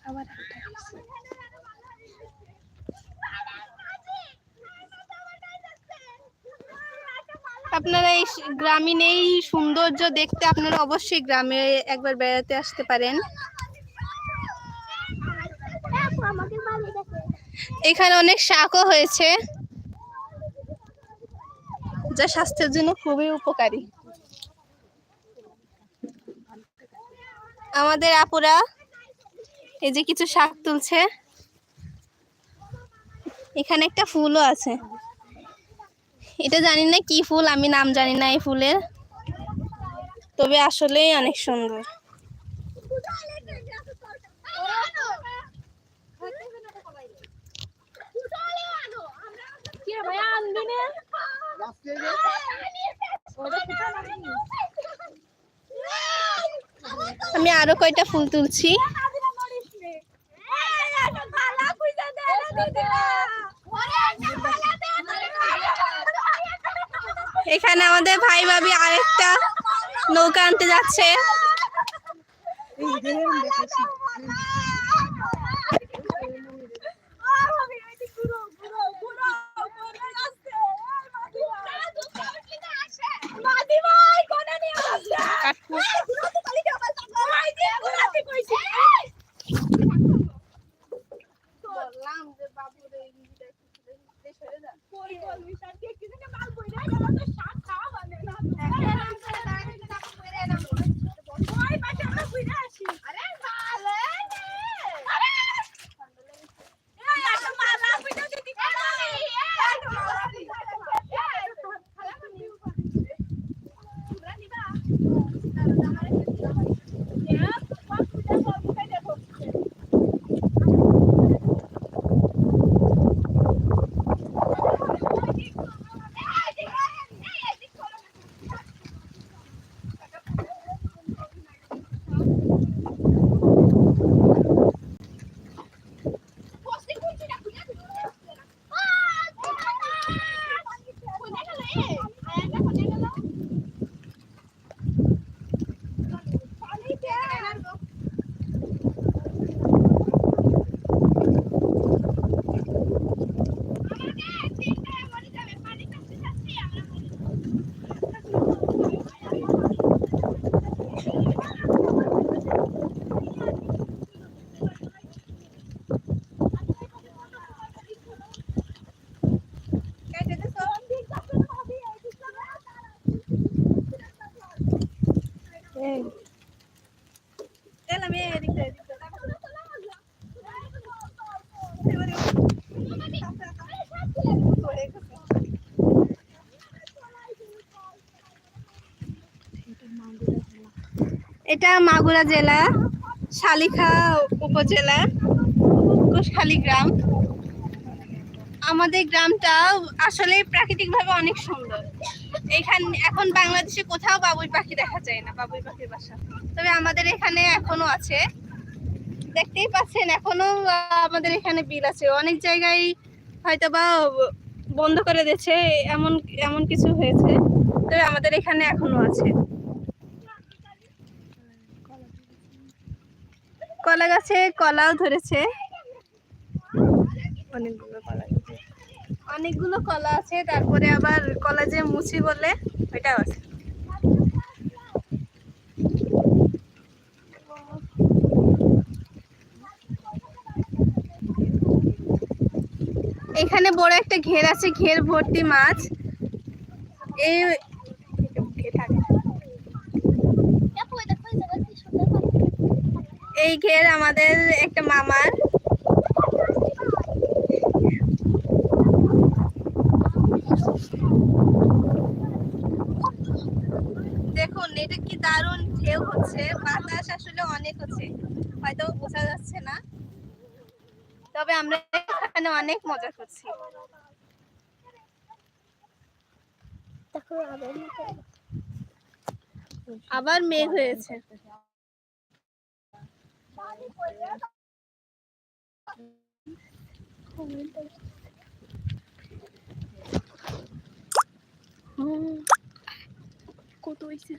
আবার আপনারা এই গ্রামীণ এই সৌন্দর্য দেখতে আপনারা অবশ্যই গ্রামে একবার বেড়াতে আসতে পারেন। এখানে অনেক শাকও হয়েছে যা স্বাস্থ্যের জন্য খুবই উপকারী। আমাদের আপুরা এই যে কিছু শাক তুলছে, এখানে একটা ফুলও আছে, এটা জানি না কি ফুল, আমি নাম জানি না এই ফুলের, তবে আসলেই অনেক সুন্দর। আমি আরো কয়টা ফুল তুলছি। এখানে আমাদের ভাই ভাবি আরেকটা নৌকা আনতে যাচ্ছে। এটা মাগুরা জেলা শালিখা উপজেলা কুশখালী গ্রাম। আমাদের গ্রামটা আসলে প্রাকৃতিকভাবে অনেক সুন্দর। এখানে এখন বাংলাদেশে কোথাও বাবুই পাখি দেখা যায় না, বাবুই পাখির বাসা, তবে আমাদের এখানে এখনো আছে, দেখতেই পাচ্ছেন এখনো আমাদের এখানে বিল আছে। অনেক জায়গায় হয়তো বা বন্ধ করে দিয়েছে, এমন এমন কিছু হয়েছে, তবে আমাদের এখানে এখনো আছে। কলা গাছে কলাও ধরেছে, অনেকগুলো কলা আছে, তারপরে আবার কলা যে মুচি বলে ওইটাও আছে। এখানে বড় একটা ঘের আছে, ঘের ভর্তি মাছ। এই ঘের আমাদের একটা মামার। দেখুন এটা কি দারুণ ঢেউ হচ্ছে, বাতাস আসলে অনেক হচ্ছে, হয়তো বোঝা যাচ্ছে না, তবে আমরা এখানে অনেক মজা করছি। আবার মেঘ হয়েছে। কত হয়েছে?